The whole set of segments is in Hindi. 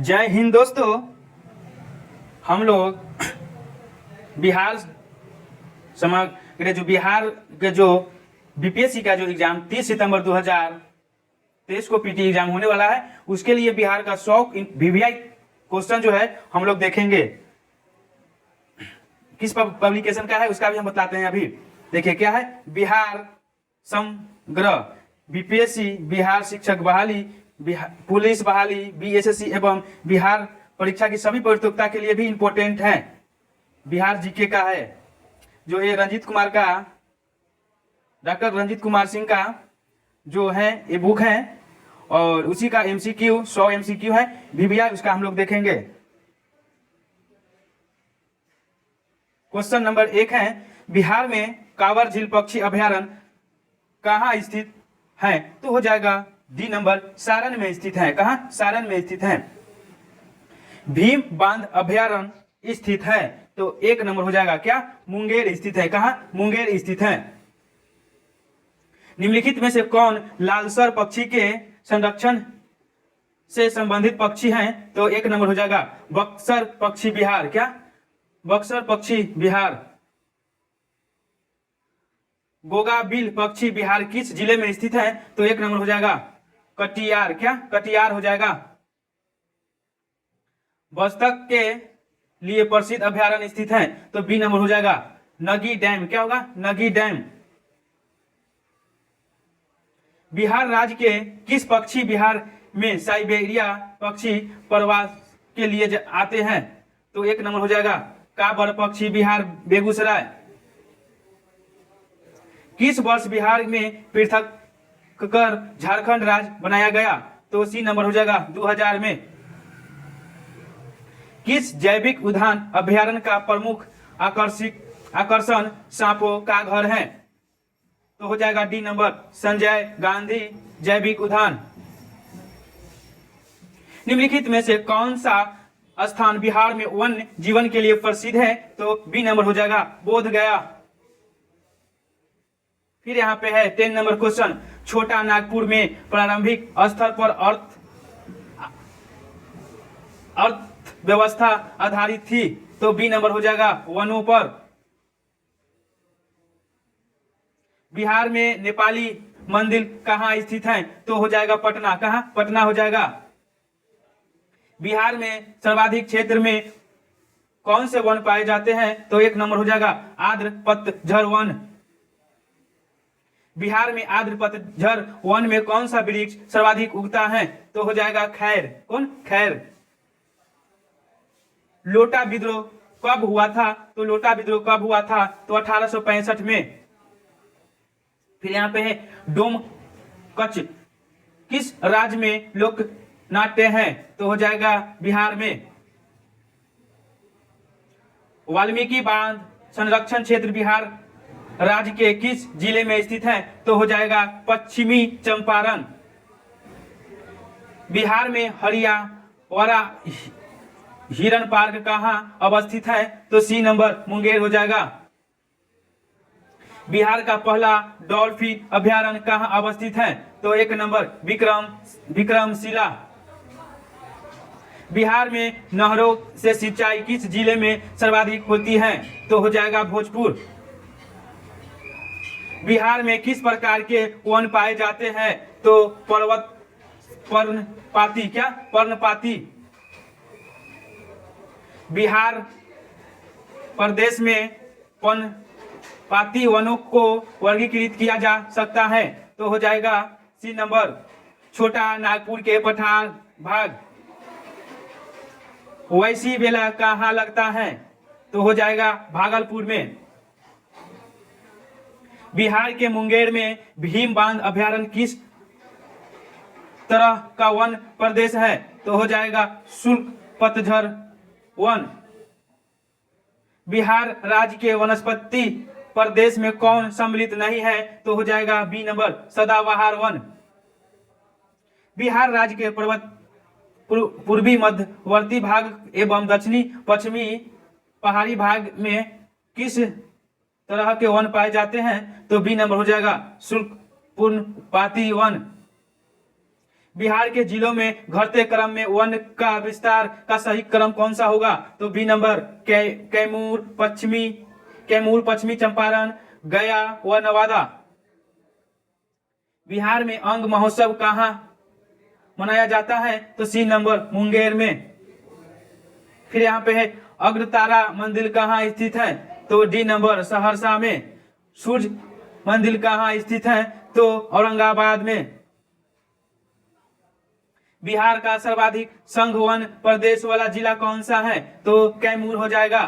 जय हिंद दोस्तों। हम लोग बिहार समग्र जो बिहार के जो बीपीएससी का जो एग्जाम 30 सितंबर 2023 को पीटी एग्जाम होने वाला है, उसके लिए बिहार का 100 वीवीआई क्वेश्चन जो है हम लोग देखेंगे। किस पब्लिकेशन का है उसका भी हम बताते हैं। अभी देखिए क्या है, बिहार समग्र बीपीएससी, बिहार शिक्षक बहाली, पुलिस बहाली, बीएसएससी एवं बिहार परीक्षा की सभी प्रतियोगिता के लिए भी इम्पोर्टेंट है। बिहार जीके का है, जो ये रंजीत कुमार का, डॉक्टर रंजीत कुमार सिंह का जो है ये बुक है, और उसी का एमसीक्यू 100 एमसीक्यू है। वीवीआई उसका हम लोग देखेंगे। क्वेश्चन नंबर 1 है, बिहार में कांवर झील पक्षी अभयारण्य कहाँ स्थित है? तो हो जाएगा डी नंबर, सारण में स्थित है। कहाँ? सारण में स्थित है। भीम बांध अभयारण्य स्थित है, तो 1 नंबर हो जाएगा क्या? मुंगेर स्थित है। कहाँ? मुंगेर स्थित है। निम्नलिखित में से कौन लालसर पक्षी के संरक्षण से संबंधित पक्षी हैं? तो 1 नंबर हो जाएगा बक्सर पक्षी बिहार। क्या? बक्सर पक्षी बिहार। गोगाबिल पक्षी बिहार किस जिले में स्थित है? तो 1 नंबर हो जाएगा कटिहार। क्या? कटिहार हो जाएगा। बस्तक के लिए प्रसिद्ध अभयारण्य स्थित है, तो बी नंबर हो जाएगा नगी डैम। क्या होगा? नगी डैम। बिहार राज्य के किस पक्षी बिहार में साइबेरिया पक्षी प्रवास के लिए आते हैं? तो 1 नंबर हो जाएगा काबर पक्षी बिहार बेगूसराय। किस वर्ष बिहार में पृथक कर झारखंड राज्य बनाया गया? तो सी नंबर हो जाएगा 2000 में। किस जैविक उद्यान अभयारण्य का प्रमुख आकर्षण सांपों का घर है? तो हो जाएगा डी नंबर, संजय गांधी जैविक उद्यान। निम्नलिखित में से कौन सा स्थान बिहार में वन्य जीवन के लिए प्रसिद्ध है? तो बी नंबर हो जाएगा बोध गया। फिर यहाँ पे है 10 नंबर क्वेश्चन, छोटा नागपुर में प्रारंभिक स्तर पर अर्थव्यवस्था आधारित थी, तो बी नंबर हो जाएगा वनों पर। बिहार में नेपाली मंदिर कहाँ स्थित है? तो हो जाएगा पटना। कहाँ? पटना हो जाएगा। बिहार में सर्वाधिक क्षेत्र में कौन से वन पाए जाते हैं? तो 1 नंबर हो जाएगा आर्द्र पतझड़ वन। बिहार में आर्द्र पतझड़ वन में कौन सा वृक्ष सर्वाधिक उगता है? तो हो जाएगा खैर। कौन? खैर। लोटा विद्रोह कब हुआ था? तो लोटा विद्रोह कब हुआ था? तो 1865 में। फिर यहाँ पे है डोम कच्छ किस राज्य में लोक नाट्य है? तो हो जाएगा बिहार में। वाल्मीकि बांध संरक्षण क्षेत्र बिहार राज्य के किस जिले में स्थित है? तो हो जाएगा पश्चिमी चंपारण। बिहार में हरियावरा हिरन पार्क कहाँ अवस्थित है? तो सी नंबर, मुंगेर हो जाएगा। बिहार का पहला डॉल्फिन अभयारण्य कहाँ अवस्थित है? तो 1 नंबर, विक्रमशिला। बिहार में नहरों से सिंचाई किस जिले में सर्वाधिक होती है? तो हो जाएगा भोजपुर। बिहार में किस प्रकार के वन पाए जाते हैं? तो पर्णपाती। क्या? पर्णपाती। बिहार प्रदेश में पर्णपाती वनों को वर्गीकृत किया जा सकता है, तो हो जाएगा सी नंबर, छोटा नागपुर के पठार भाग। वैसी बेला कहाँ लगता है? तो हो जाएगा भागलपुर में। बिहार के मुंगेर में भीम बांध अभयारण्य किस तरह का वन प्रदेश है? तो हो जाएगा शुष्क पतझड़ वन। बिहार राज्य के वनस्पति प्रदेश में कौन सम्मिलित नहीं है? तो हो जाएगा बी नंबर, सदाबहार वन। बिहार राज्य के पर्वत पूर्वी मध्यवर्ती भाग एवं दक्षिणी पश्चिमी पहाड़ी भाग में किस तरह के वन पाए जाते हैं? तो बी नंबर हो जाएगा शुष्क पर्णपाती वन। बिहार के जिलों में घटते क्रम में वन का विस्तार का सही क्रम कौन सा होगा? तो बी नंबर कैमूर, पश्चिमी चंपारण, गया व नवादा। बिहार में अंग महोत्सव कहाँ मनाया जाता है? तो सी नंबर मुंगेर में। फिर यहाँ पे है अग्रतारा मंदिर कहाँ स्थित है? तो डी नंबर सहरसा में। सूर्य मंदिर कहाँ स्थित है? तो औरंगाबाद में। बिहार का सर्वाधिक संघ वन प्रदेश वाला जिला कौन सा है? तो कैमूर हो जाएगा।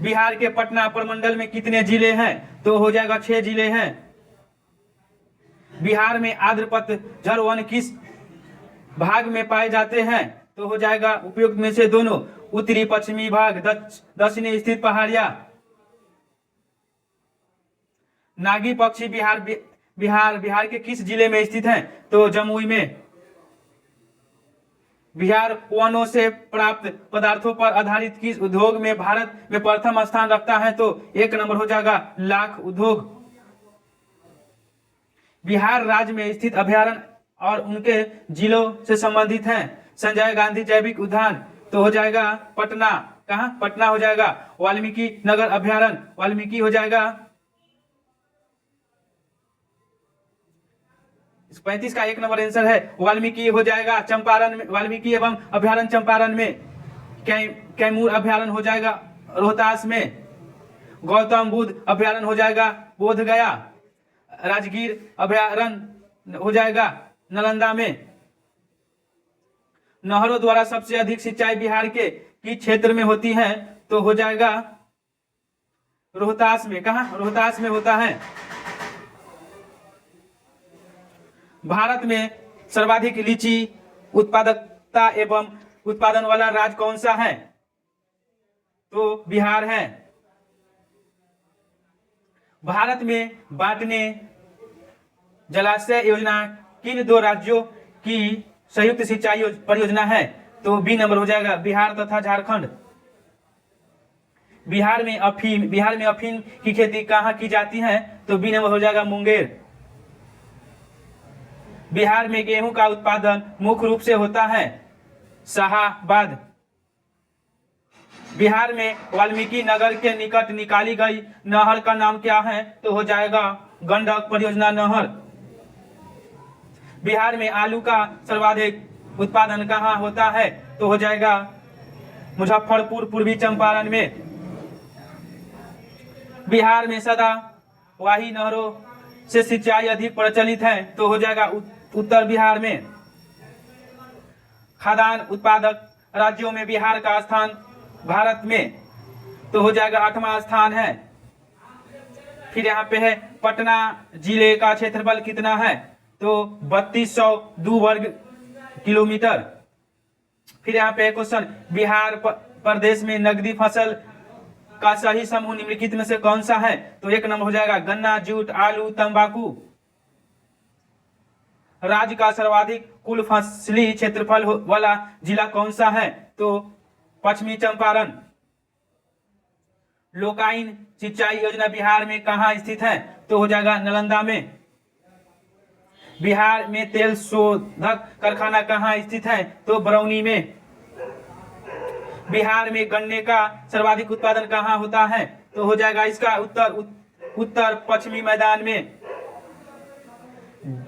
बिहार के पटना प्रमंडल में कितने जिले हैं? तो हो जाएगा 6 जिले हैं। बिहार में आर्द्रपतझड़ वन किस भाग में पाए जाते हैं? तो हो जाएगा उपयुक्त में से दोनों, उत्तरी पश्चिमी भाग, दक्षिणी स्थित पहाड़ियां। नागी पक्षी बिहार के किस जिले में स्थित है? तो जमुई में। बिहार वनों से प्राप्त पदार्थों पर आधारित किस उद्योग में भारत में प्रथम स्थान रखता है? तो एक नंबर हो जाएगा लाख उद्योग। बिहार राज्य में स्थित अभयारण्य और उनके जिलों से संबंधित हैं। संजय गांधी जैविक उद्यान तो हो जाएगा पटना। कहाँ? पटना हो जाएगा। वाल्मीकि नगर अभयारण्य वाल्मीकि हो जाएगा। 35 का 1 नंबर आंसर है वाल्मीकि हो जाएगा चंपारण में। वाल्मीकि एवं अभयारण्य चंपारण में। कैमूर अभयारण्य हो जाएगा रोहतास में। गौतम बुद्ध अभयारण्य हो जाएगा बोध गया। राजगीर अभयारण्य हो जाएगा नालंदा में। नहरों द्वारा सबसे अधिक सिंचाई बिहार के किस क्षेत्र में होती है? तो हो जाएगा रोहतास में। कहाँ? रोहतास में होता है। भारत में सर्वाधिक लीची उत्पादकता एवं उत्पादन वाला राज्य कौन सा है? तो बिहार है। भारत में बांटने जलाशय योजना किन 2 राज्यों की संयुक्त सिंचाई परियोजना है? तो बी नंबर हो जाएगा बिहार तथा झारखंड। बिहार में अफीम की खेती कहाँ की जाती है? तो बी नंबर हो जाएगा मुंगेर। बिहार में गेहूं का उत्पादन मुख्य रूप से होता है शाहाबाद। बिहार में वाल्मीकि नगर के निकट निकाली गई नहर का नाम क्या है? तो हो जाएगा गंडक परियोजना नहर। बिहार में आलू का सर्वाधिक उत्पादन कहाँ होता है? तो हो जाएगा मुजफ्फरपुर पूर्वी चंपारण में। बिहार में सदाबहार नहरों से सिंचाई अधिक प्रचलित है। तो हो जाएगा उत्तर बिहार में। खाद्यान्न उत्पादक राज्यों में बिहार का स्थान भारत में तो हो जाएगा 8वां स्थान है। फिर यहाँ पे है पटना जिले का क्षेत्रफल कितना है? तो 3202 वर्ग किलोमीटर। फिर यहाँ पे क्वेश्चन, बिहार प्रदेश में नकदी फसल का सही समूह निम्नलिखित में से कौन सा है? तो 1 नंबर हो जाएगा गन्ना, जूट, आलू, तंबाकू। राज्य का सर्वाधिक कुल फसली क्षेत्रफल वाला जिला कौन सा है? तो पश्चिमी चंपारण। लोकाइन सिंचाई योजना बिहार में कहाँ स्थित है? तो हो जाएगा नालंदा में। बिहार में तेल शोधक कारखाना कहाँ स्थित है? तो बरौनी में। बिहार में गन्ने का सर्वाधिक उत्पादन कहाँ होता है? तो हो जाएगा इसका उत्तर पश्चिमी मैदान में।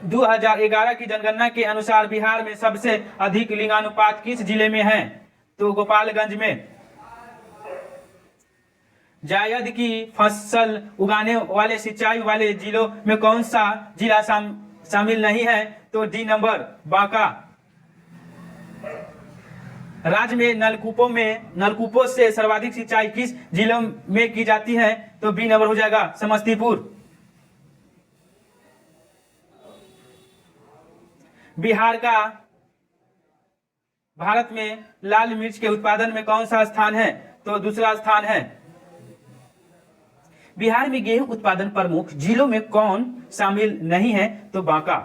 2011 की जनगणना के अनुसार बिहार में सबसे अधिक लिंगानुपात किस जिले में है? तो गोपालगंज में। जायद की फसल उगाने वाले सिंचाई वाले जिलों में कौन सा जिला शामिल नहीं है? तो डी नंबर बांका। राज्य में नलकूपों से सर्वाधिक सिंचाई किस जिलों में की जाती है? तो बी नंबर हो जाएगा समस्तीपुर। बिहार का भारत में लाल मिर्च के उत्पादन में कौन सा स्थान है? तो दूसरा स्थान है। बिहार में गेहूं उत्पादन प्रमुख जिलों में कौन शामिल नहीं है? तो बांका।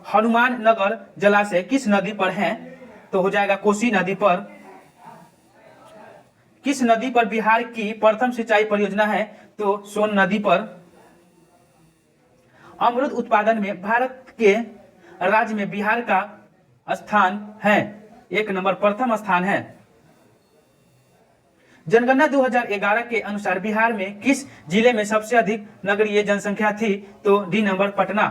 हनुमान नगर जलाशय किस नदी पर है? तो हो जाएगा कोसी नदी पर। किस नदी पर बिहार की प्रथम सिंचाई परियोजना है? तो सोन नदी पर। अमरूद उत्पादन में भारत के राज्य में बिहार का स्थान है, 1 नंबर प्रथम स्थान है। जनगणना 2011 के अनुसार बिहार में किस जिले में सबसे अधिक नगरीय जनसंख्या थी? तो डी नंबर पटना।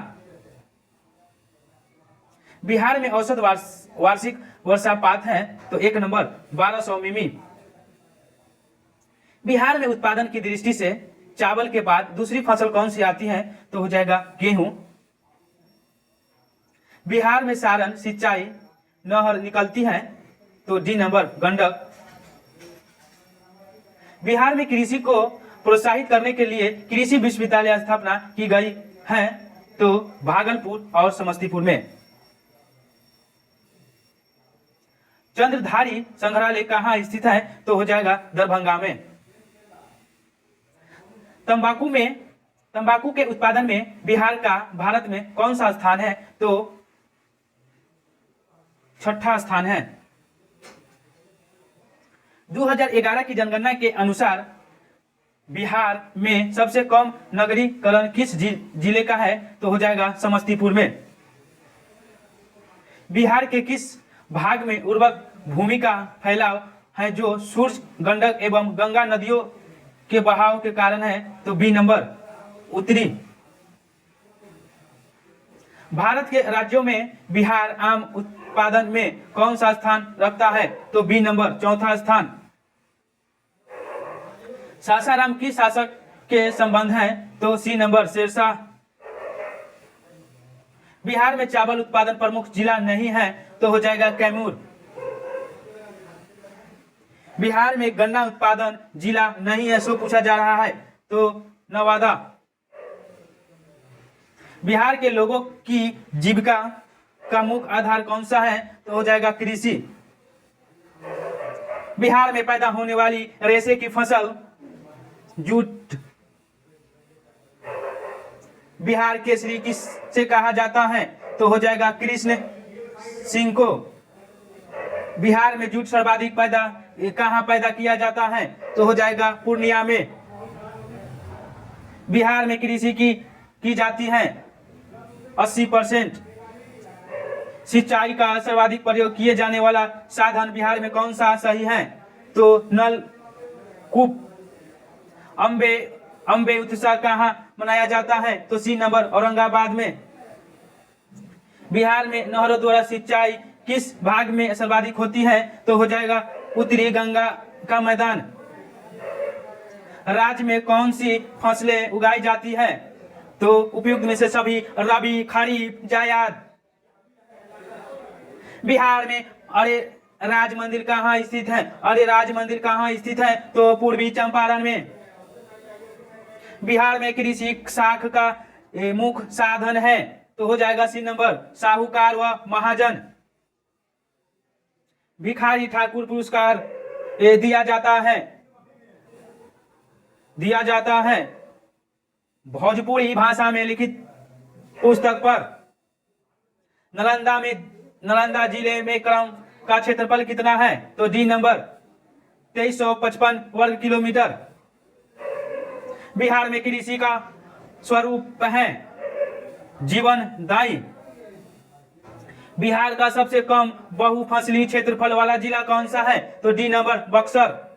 बिहार में औसत वार्षिक वर्षापात है, तो 1 नंबर 1200 मिमी। बिहार में उत्पादन की दृष्टि से चावल के बाद दूसरी फसल कौन सी आती है? तो हो जाएगा गेहूं। बिहार में सारण सिंचाई नहर निकलती है, तो डी नंबर गंडक। बिहार में कृषि को प्रोत्साहित करने के लिए कृषि विश्वविद्यालय स्थापना की गई है, तो भागलपुर और समस्तीपुर में। चंद्रधारी संग्रहालय कहाँ स्थित है? तो हो जाएगा दरभंगा में। तंबाकू के उत्पादन में बिहार का भारत में कौन सा स्थान है? तो 6ठा स्थान है। 2011 की जनगणना के अनुसार बिहार में सबसे कम नगरीकरण किस जिले का है? तो हो जाएगा समस्तीपुर में। बिहार के किस भाग में उर्वरक भूमि का फैलाव है जो सूर्य, गंडक एवं गंगा नदियों के बहाव के कारण है? तो बी नंबर उत्तरी। भारत के राज्यों में बिहार आम उत्पादन में कौन सा स्थान रखता है? तो बी नंबर 4था स्थान। सासाराम किस शासक के संबंध है? तो सी नंबर शेरशाह। बिहार में चावल उत्पादन प्रमुख जिला नहीं है, तो हो जाएगा कैमूर। बिहार में गन्ना उत्पादन जिला नहीं है, सो पूछा जा रहा है, तो नवादा। बिहार के लोगों की जीविका का मुख्य आधार कौन सा है? तो हो जाएगा कृषि। बिहार में पैदा होने वाली रेशे की फसल जूट। बिहार केसरी किससे कहा जाता है? तो हो जाएगा कृष्ण सिंह को। बिहार में जूट सर्वाधिक कहाँ पैदा किया जाता है? तो हो जाएगा पूर्णिया में। बिहार में कृषि की जाती है 80%। सिंचाई का सर्वाधिक प्रयोग किए जाने वाला साधन बिहार में कौन सा सही है? तो नलकूप। अम्बे उत्सव कहाँ मनाया जाता है? तो सी नंबर औरंगाबाद में। बिहार में नहरों द्वारा सिंचाई किस भाग में सर्वाधिक होती है? तो हो जाएगा उत्तरी गंगा का मैदान। राज्य में कौन सी फसलें उगाई जाती है? तो उपयुक्त में से सभी रबी, खरीफ, जायद। बिहार में अरे राज मंदिर कहाँ स्थित है? अरे राज मंदिर कहाँ स्थित है? तो पूर्वी चंपारण में। बिहार में कृषि साख का मुख्य साधन है, तो हो जाएगा सी नंबर साहूकार व महाजन। भिखारी ठाकुर पुरस्कार दिया जाता है भोजपुरी भाषा में लिखित पुस्तक पर। नालंदा जिले में क्रम का क्षेत्रफल कितना है? तो डी नंबर 2355 वर्ग किलोमीटर। बिहार में कृषि का स्वरूप है जीवनदायी। बिहार का सबसे कम बहुफसली क्षेत्रफल वाला जिला कौन सा है? तो डी नंबर बक्सर।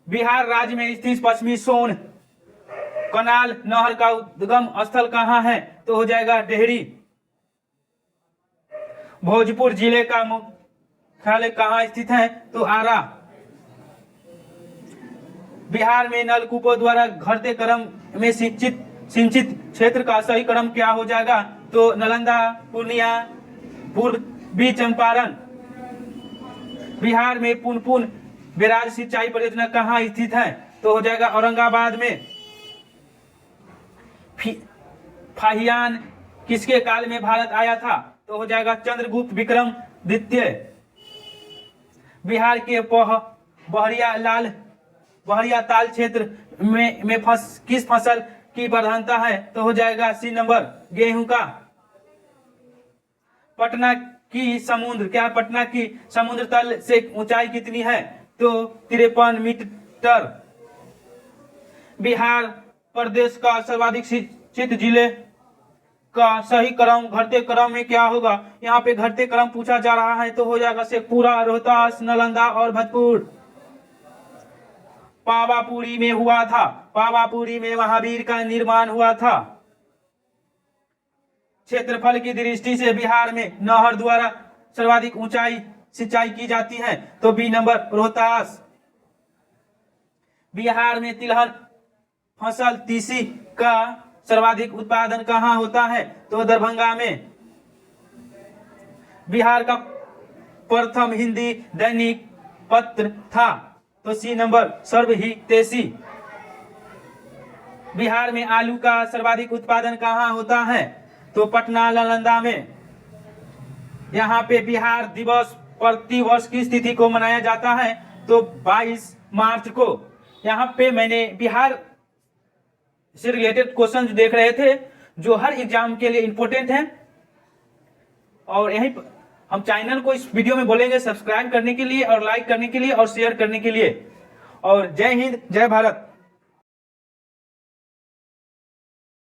बिहार राज्य में स्थित पश्चिमी सोन कनाल नहर का उद्गम स्थल कहाँ है? तो हो जाएगा डेहरी। भोजपुर जिले का मुख्यालय कहाँ स्थित है? तो आरा। बिहार में नलकूपों द्वारा घटते क्रम में सिंचित क्षेत्र का सही क्रम क्या हो जाएगा? तो नालंदा, पूर्णिया, पूर्वी चंपारण। बिहार में पुनपुन बैराज सिंचाई परियोजना कहाँ स्थित है? तो हो जाएगा औरंगाबाद में। फाहियान किसके काल में भारत आया था? तो हो जाएगा चंद्रगुप्त विक्रम द्वितीय। बिहार के बहरिया ताल क्षेत्र में किस फसल की प्रधानता है? तो हो जाएगा सी नंबर गेहूं का। पटना की समुद्र तल से ऊंचाई कितनी है? तो 53 मीटर। बिहार प्रदेश का सर्वाधिक शिक्षित जिले का सही क्रम घटते क्रम में क्या होगा? यहाँ पे घटते क्रम पूछा जा रहा है तो हो जाएगा शेखपुरा, रोहतास, नालंदा और भोजपुर। पावापुरी में हुआ था, पावापुरी में महावीर का निर्माण हुआ था। क्षेत्रफल की दृष्टि से बिहार में नहर द्वारा सर्वाधिक ऊंचाई सिंचाई की जाती है तो बी नंबर रोहतास। बिहार में तिलहन फसल तीसी का सर्वाधिक उत्पादन कहाँ होता है तो दरभंगा में। बिहार का प्रथम हिंदी दैनिक पत्र था तो सी नंबर सर्वहितैषी। बिहार में आलू का सर्वाधिक उत्पादन कहाँ होता है तो पटना, नालंदा में। यहाँ पे बिहार दिवस प्रति वर्ष की तिथि को मनाया जाता है तो 22 मार्च को। यहाँ पे मैंने बिहार से रिलेटेड क्वेश्चन देख रहे थे जो हर एग्जाम के लिए इंपॉर्टेंट है। और यहीं हम चैनल को इस वीडियो में बोलेंगे सब्सक्राइब करने के लिए और लाइक करने के लिए और शेयर करने के लिए। और जय हिंद, जय भारत।